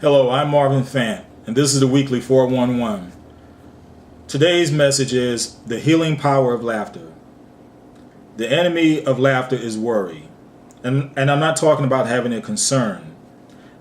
Hello, I'm Marvin Fant, and this is the weekly 411. Today's message is the healing power of laughter. The enemy of laughter is worry. And I'm not talking about having a concern.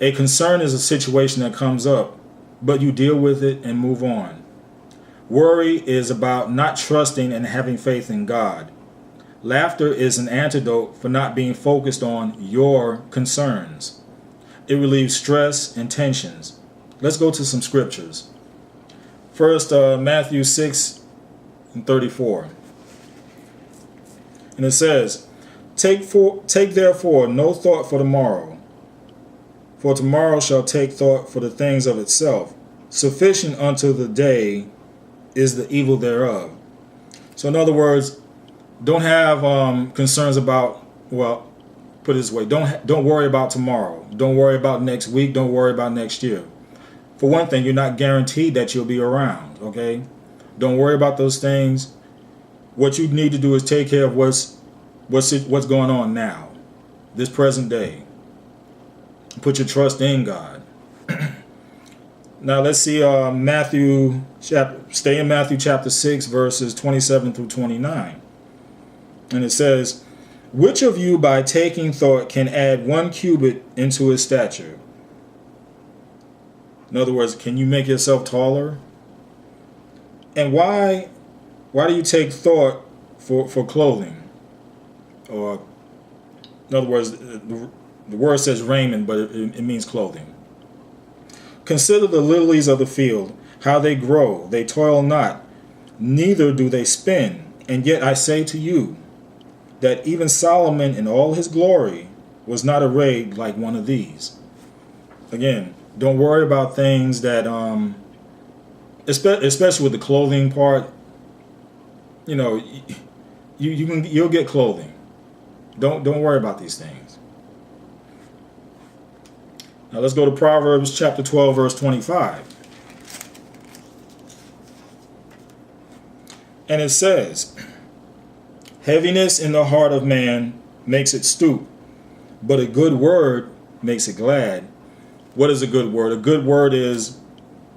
A concern is a situation that comes up, but you deal with it and move on. Worry is about not trusting and having faith in God. Laughter is an antidote for not being focused on your concerns. It relieves stress and tensions. Let's go to some scriptures. First, Matthew 6:34. And it says, Take therefore no thought for tomorrow, for tomorrow shall take thought for the things of itself. Sufficient unto the day is the evil thereof. So in other words, don't have concerns about, put it this way, don't worry about tomorrow. Don't worry about next week. Don't worry about next year. For one thing, you're not guaranteed that you'll be around, okay? Don't worry about those things. What you need to do is take care of what's going on now, this present day. Put your trust in God. Now let's see stay in Matthew chapter 6, verses 27 through 29. And it says, which of you by taking thought can add 1 cubit into his stature? In other words, can you make yourself taller? And why do you take thought for clothing? Or in other words, the word says raiment, but it means clothing. Consider the lilies of the field, how they grow. They toil not, neither do they spin. And yet I say to you, that even Solomon in all his glory was not arrayed like one of these. Again, don't worry about things that, especially with the clothing part, you'll get clothing. Don't worry about these things. Now let's go to Proverbs chapter 12, verse 25. And it says, heaviness in the heart of man makes it stoop, but a good word makes it glad. What is a good word? A good word is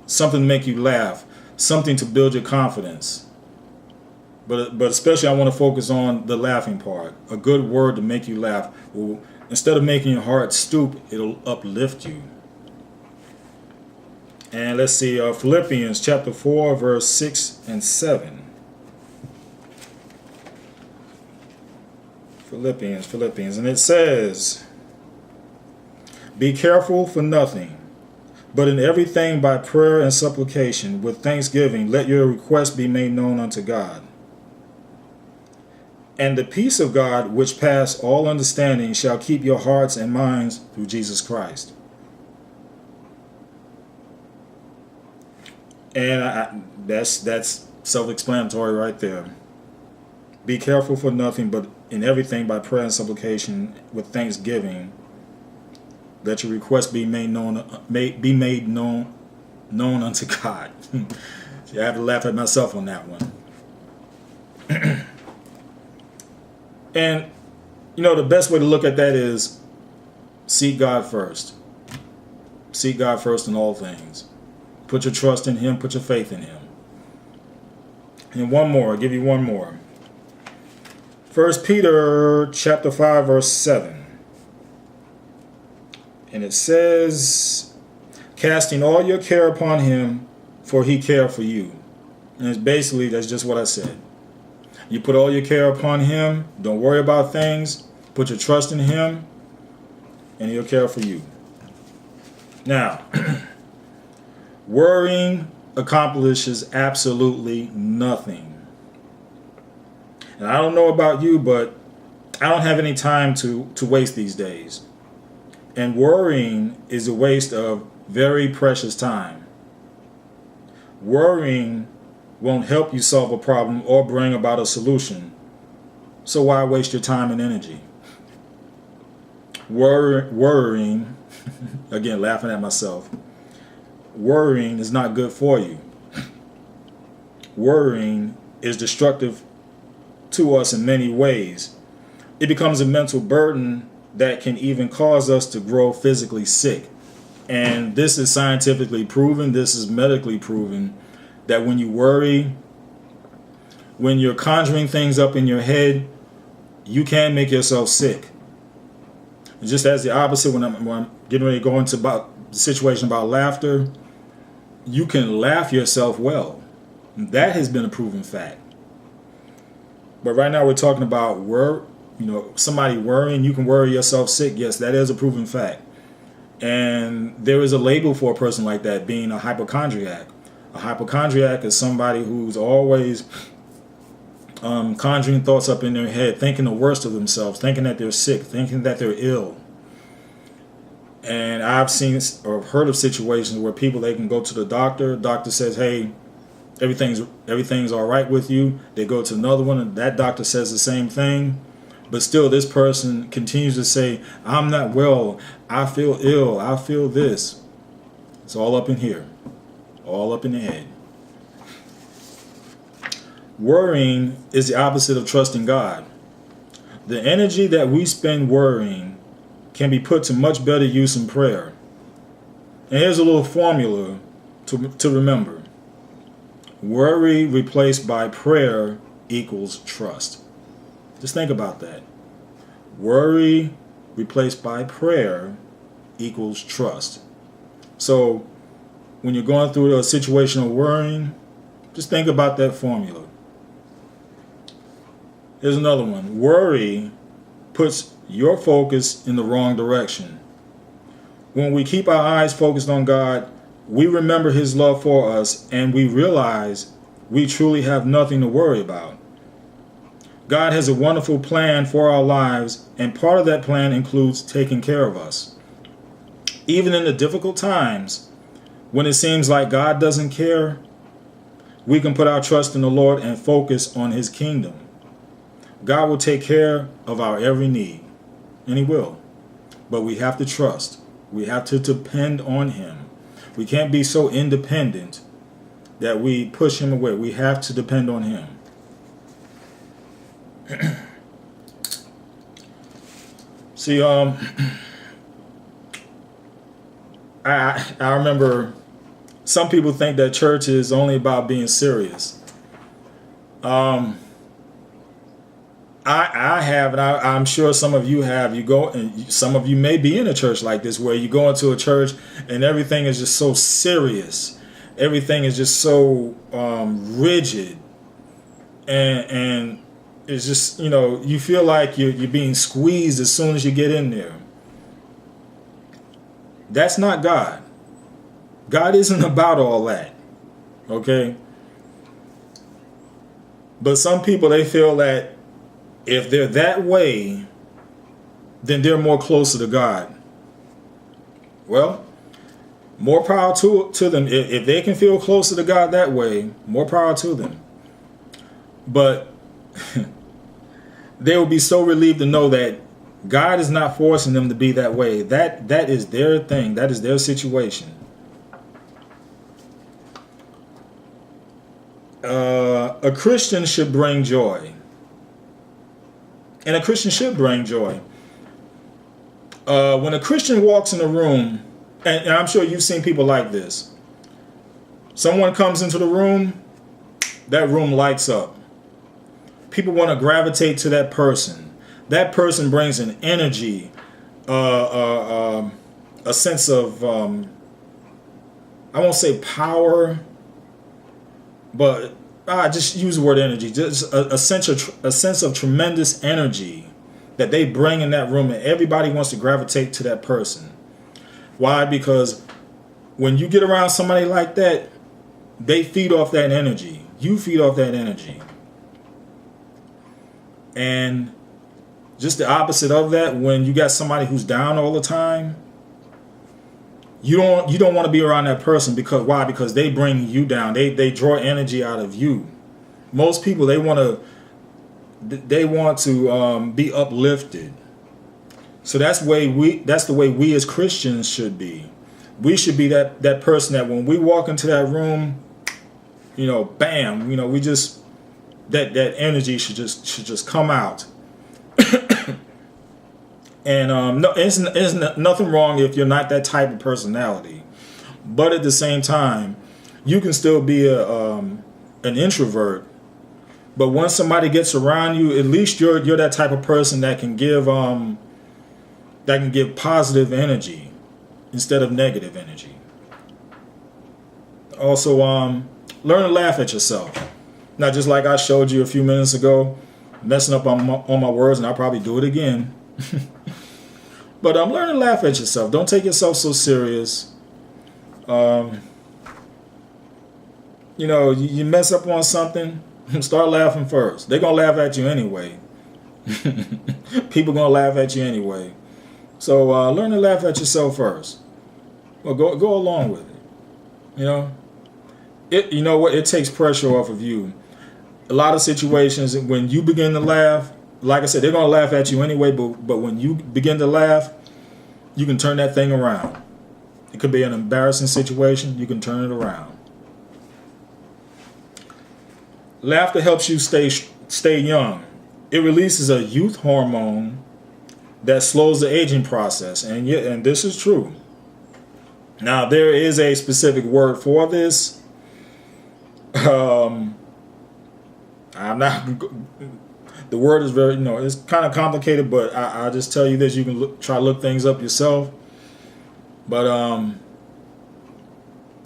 something to make you laugh, something to build your confidence. But especially I want to focus on the laughing part. A good word to make you laugh. Well, instead of making your heart stoop, it'll uplift you. And let's see, Philippians chapter 4, verse 6 and 7. Philippians, and it says, be careful for nothing, but in everything by prayer and supplication with thanksgiving, let your requests be made known unto God. And the peace of God, which pass all understanding, shall keep your hearts and minds through Jesus Christ. And that's self-explanatory right there. Be careful for nothing, but in everything by prayer and supplication with thanksgiving, let your requests be made known unto God. See, I have to laugh at myself on that one. And the best way to look at that is seek God first. Seek God first in all things. Put your trust in Him. Put your faith in Him. And one more. I'll give you one more. 1 Peter chapter 5, verse 7. And it says, casting all your care upon him, for he cared for you. And that's just what I said. You put all your care upon him. Don't worry about things. Put your trust in him, and he'll care for you. Now, worrying accomplishes absolutely nothing. And I don't know about you, but I don't have any time to waste these days. And worrying is a waste of very precious time. Worrying won't help you solve a problem or bring about a solution. So why waste your time and energy? Worrying, again, laughing at myself, worrying is not good for you. Worrying is destructive to us in many ways. It becomes a mental burden that can even cause us to grow physically sick. And this is scientifically proven, this is medically proven, that when you worry, when you're conjuring things up in your head, you can make yourself sick. And just as the opposite, when I'm getting ready to go into about the situation about laughter, you can laugh yourself well. That has been a proven fact. But right now we're talking about somebody worrying. You can worry yourself sick. Yes, that is a proven fact. And there is a label for a person like that, being a hypochondriac. A hypochondriac is somebody who's always conjuring thoughts up in their head, thinking the worst of themselves, thinking that they're sick, thinking that they're ill. And I've seen or heard of situations where they can go to the doctor. Doctor says, hey, everything's all right with you. They go to another one, and that doctor says the same thing. But still, this person continues to say, I'm not well. I feel ill. I feel this. It's all up in here. All up in the head. Worrying is the opposite of trusting God. The energy that we spend worrying can be put to much better use in prayer. And here's a little formula to remember. Worry replaced by prayer equals trust. Just think about that. Worry replaced by prayer equals trust. So when you're going through a situation of worrying, just think about that formula. Here's another one. Worry puts your focus in the wrong direction. When we keep our eyes focused on God, we remember His love for us, and we realize we truly have nothing to worry about. God has a wonderful plan for our lives, and part of that plan includes taking care of us. Even in the difficult times, when it seems like God doesn't care, we can put our trust in the Lord and focus on His kingdom. God will take care of our every need, and He will. But we have to trust. We have to depend on Him. We can't be so independent that we push Him away. We have to depend on Him. See, I remember some people think that church is only about being serious. I have, and I'm sure some of you have. You go, and some of you may be in a church like this, where you go into a church and everything is just so serious. Everything is just so rigid, and it's just, you feel like you're being squeezed as soon as you get in there. That's not God. God isn't about all that. Okay? But some people, they feel that if they're that way, then they're more closer to God. Well, more power to them. If they can feel closer to God that way, more power to them. But they will be so relieved to know that God is not forcing them to be that way. That is their thing. That is their situation. A Christian should bring joy. And a Christian should bring joy. When a Christian walks in a room, and I'm sure you've seen people like this. Someone comes into the room, that room lights up. People want to gravitate to that person. That person brings an energy, a sense of, I won't say power, but I just use the word energy. Just a sense of tremendous energy that they bring in that room, and everybody wants to gravitate to that person. Why? Because when you get around somebody like that, they feed off that energy. You feed off that energy. And just the opposite of that, when you got somebody who's down all the time, you don't want to be around that person. Because why? Because they bring you down. They draw energy out of you. Most people, they want to be uplifted. So that's the way we as Christians should be. We should be that person that when we walk into that room, bam, we just that energy should just come out. And no, it's nothing wrong if you're not that type of personality. But at the same time, you can still be an introvert. But once somebody gets around you, at least you're that type of person that can give positive energy instead of negative energy. Also, learn to laugh at yourself. Not just like I showed you a few minutes ago, messing up on my words, and I'll probably do it again. But learn to laugh at yourself. Don't take yourself so serious. You mess up on something, start laughing first. They're going to laugh at you anyway. People going to laugh at you anyway. So learn to laugh at yourself first. Well, go along with it. You know what? It takes pressure off of you. A lot of situations, when you begin to laugh, like I said, they're going to laugh at you anyway, but when you begin to laugh, you can turn that thing around. It could be an embarrassing situation. You can turn it around. Laughter helps you stay young. It releases a youth hormone that slows the aging process, and this is true. Now, there is a specific word for this. I'm not. The word is very, it's kind of complicated, but I just tell you this: you can try to look things up yourself. But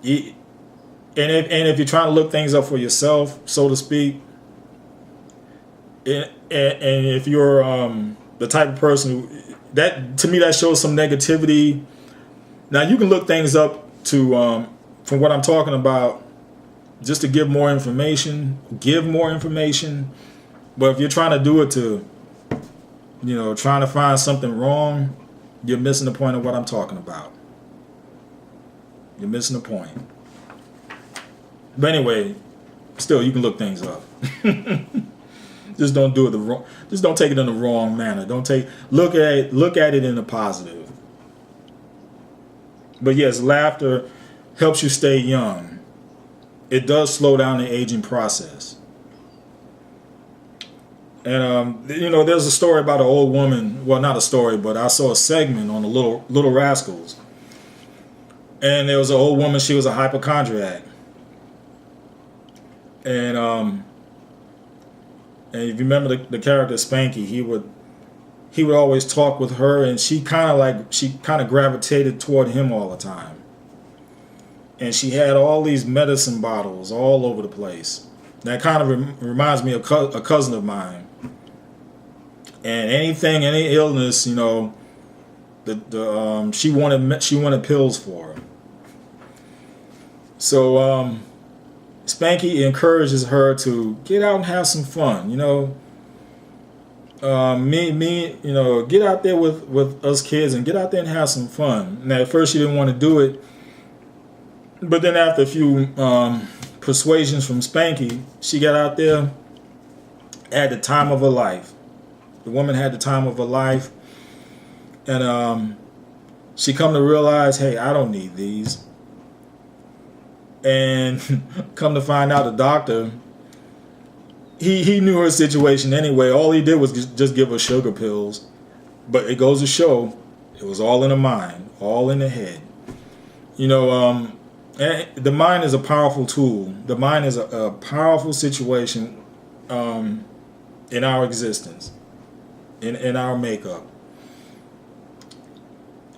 if you're trying to look things up for yourself, so to speak, and if you're the type of person that, to me, that shows some negativity. Now, you can look things up to from what I'm talking about, just to give more information. But if you're trying to do it to, trying to find something wrong, you're missing the point of what I'm talking about. You're missing the point. But anyway, still, you can look things up. Just don't do it just don't take it in the wrong manner. Look at it in a positive. But yes, laughter helps you stay young. It does slow down the aging process. And there's a story about an old woman. Well, not a story, but I saw a segment on the Little Rascals. And there was an old woman. She was a hypochondriac. And if you remember the character Spanky, he would always talk with her, and she kind of gravitated toward him all the time. And she had all these medicine bottles all over the place. That kind of reminds me of a cousin of mine. And any illness, she wanted pills for her. So Spanky encourages her to get out and have some fun. Get out there with us kids and get out there and have some fun. Now, at first she didn't want to do it, but then after a few persuasions from Spanky, she got out there, had the time of her life. The woman had the time of her life, and she come to realize, hey, I don't need these. And come to find out, the doctor, he knew her situation anyway. All he did was just give her sugar pills. But it goes to show, it was all in the mind, all in the head. The mind is a powerful tool. The mind is a powerful situation in our existence, in our makeup.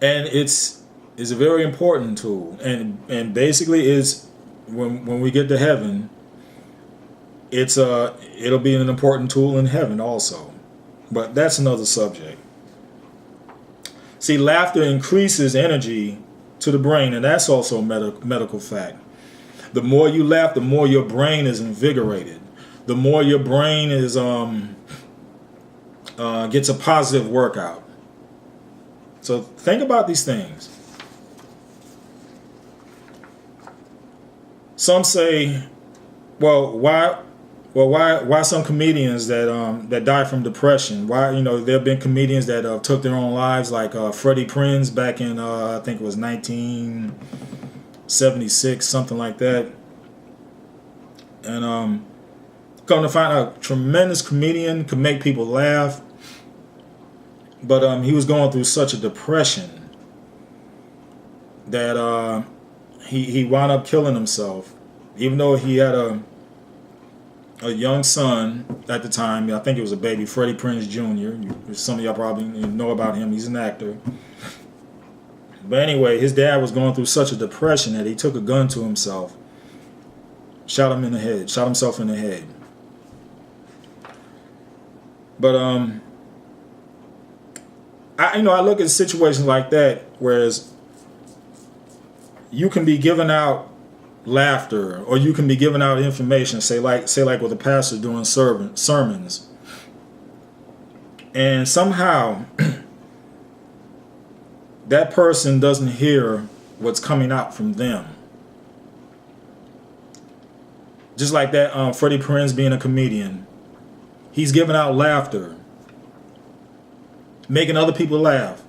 And it's a very important tool. And basically is, when we get to heaven, it'll be an important tool in heaven also. But that's another subject. See, laughter increases energy to the brain, and that's also a medical fact. The more you laugh, the more your brain is invigorated. The more your brain is gets a positive workout. So think about these things. Some say, why some comedians that die from depression? Why, there have been comedians that took their own lives, like Freddie Prinze back in I think it was 1976, something like that. And come to find out, a tremendous comedian could make people laugh, But he was going through such a depression that he wound up killing himself, even though he had a young son at the time. I think it was a baby, Freddie Prinze Jr. Some of y'all probably know about him. He's an actor. But anyway, his dad was going through such a depression that he took a gun to himself, shot himself in the head. But I look at situations like that, whereas you can be giving out laughter, or you can be giving out information, say like with a pastor doing sermons, and somehow that person doesn't hear what's coming out from them. Just like that, Freddie Prinze being a comedian, he's giving out laughter, making other people laugh,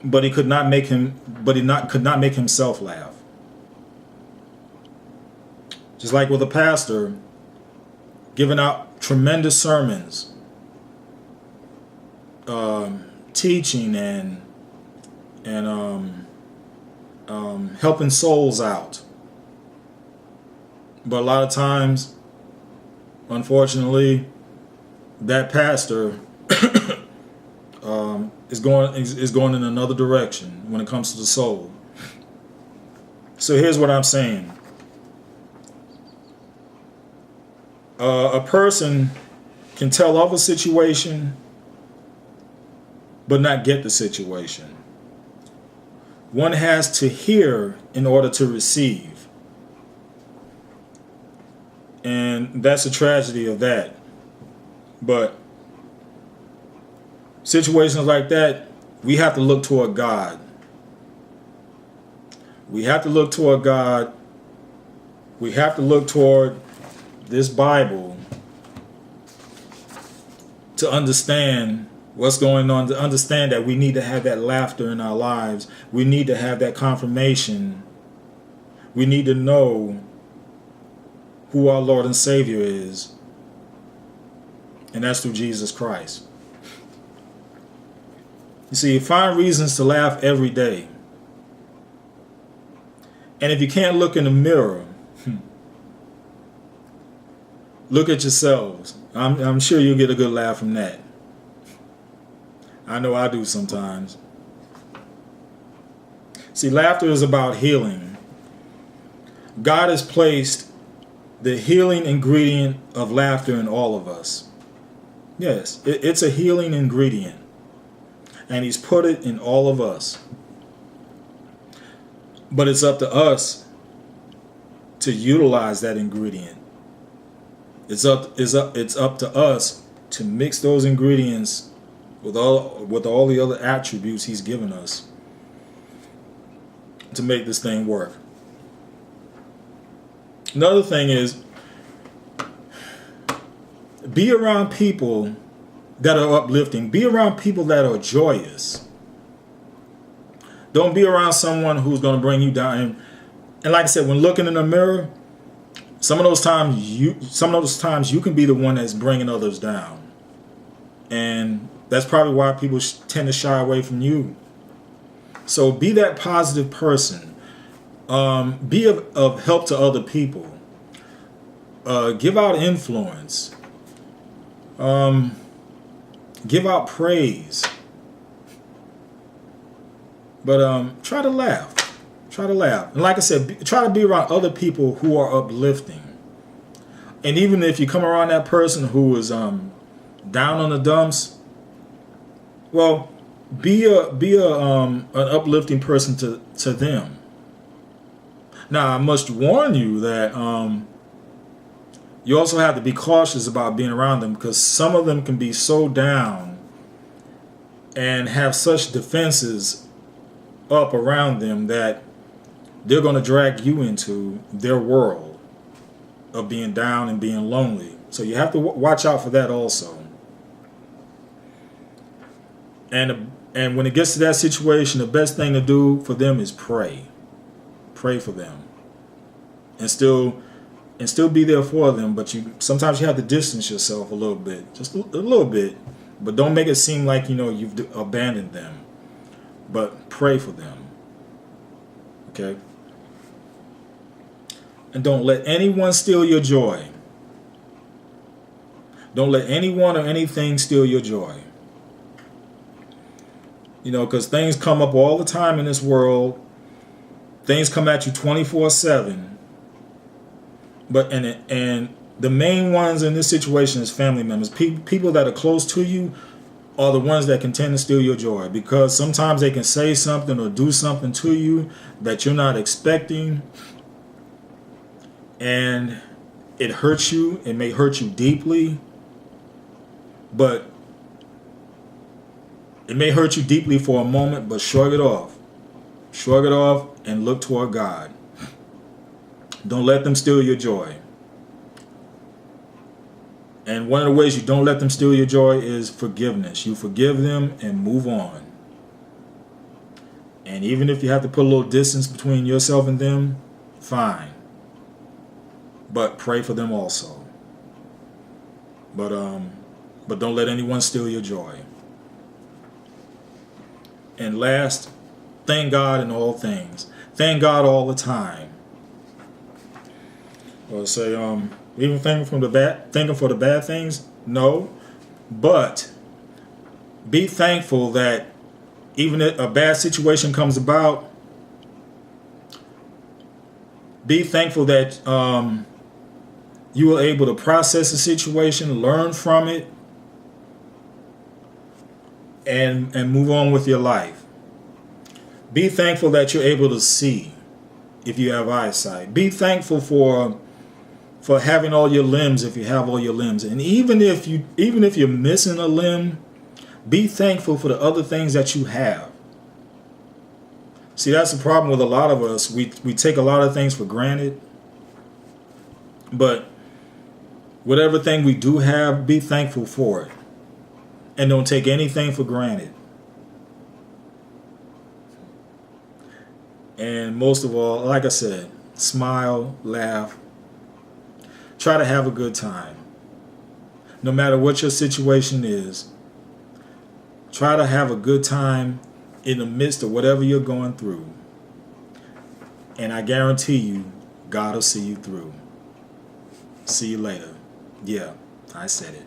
but he could not make himself laugh. Just like with a pastor giving out tremendous sermons, teaching and helping souls out. But a lot of times, unfortunately, that pastor is going in another direction when it comes to the soul. So here's what I'm saying. A person can tell of a situation but not get the situation. One has to hear in order to receive. And that's a tragedy of that. But situations like that, we have to look toward God. We have to look toward God. We have to look toward this Bible to understand what's going on, to understand that we need to have that laughter in our lives. We need to have that confirmation. We need to know who our Lord and Savior is. And that's through Jesus Christ. You see, you find reasons to laugh every day. And if you can't look in the mirror, look at yourselves. I'm sure you'll get a good laugh from that. I know I do sometimes. See, laughter is about healing. God has placed the healing ingredient of laughter in all of us. Yes, it's a healing ingredient. And He's put it in all of us. But it's up to us to utilize that ingredient. It's up to us to mix those ingredients with all the other attributes He's given us to make this thing work. Another thing is, be around people that are uplifting. Be around people that are joyous. Don't be around someone who's going to bring you down. And like I said, when looking in the mirror, some of those times you can be the one that's bringing others down. And that's probably why people tend to shy away from you. So be that positive person. Be of help to other people. Give out influence. Give out praise. But try to laugh. Try to laugh. And like I said, try to be around other people who are uplifting. And even if you come around that person who is down on the dumps, well, be an uplifting person to them. Now, I must warn you that you also have to be cautious about being around them, because some of them can be so down and have such defenses up around them that they're going to drag you into their world of being down and being lonely. So you have to watch out for that also. And when it gets to that situation, the best thing to do for them is pray. Pray for them. And still be there for them, but sometimes you have to distance yourself a little bit. Just a little bit. But don't make it seem like, you've abandoned them. But pray for them. Okay? And don't let anyone steal your joy. Don't let anyone or anything steal your joy. Because things come up all the time in this world. Things come at you 24/7. But and the main ones in this situation is family members. People that are close to you are the ones that can tend to steal your joy, because sometimes they can say something or do something to you that you're not expecting, and it hurts you. It may hurt you deeply, but it may hurt you deeply for a moment, but shrug it off. Shrug it off and look toward God. Don't let them steal your joy. And one of the ways you don't let them steal your joy is forgiveness. You forgive them and move on. And even if you have to put a little distance between yourself and them, fine. But pray for them also. But don't let anyone steal your joy. And last, thank God in all things. Thank God all the time. Or say, even thank Him for the bad things? No. But be thankful that even if a bad situation comes about, be thankful that you were able to process the situation, learn from it, and move on with your life. Be thankful that you're able to see if you have eyesight. Be thankful for having all your limbs if you have all your limbs. And even if you're missing a limb, be thankful for the other things that you have. See, that's the problem with a lot of us. We take a lot of things for granted. But whatever thing we do have, be thankful for it. And don't take anything for granted. And most of all, like I said, smile, laugh. Try to have a good time. No matter what your situation is, try to have a good time in the midst of whatever you're going through. And I guarantee you, God will see you through. See you later. Yeah, I said it.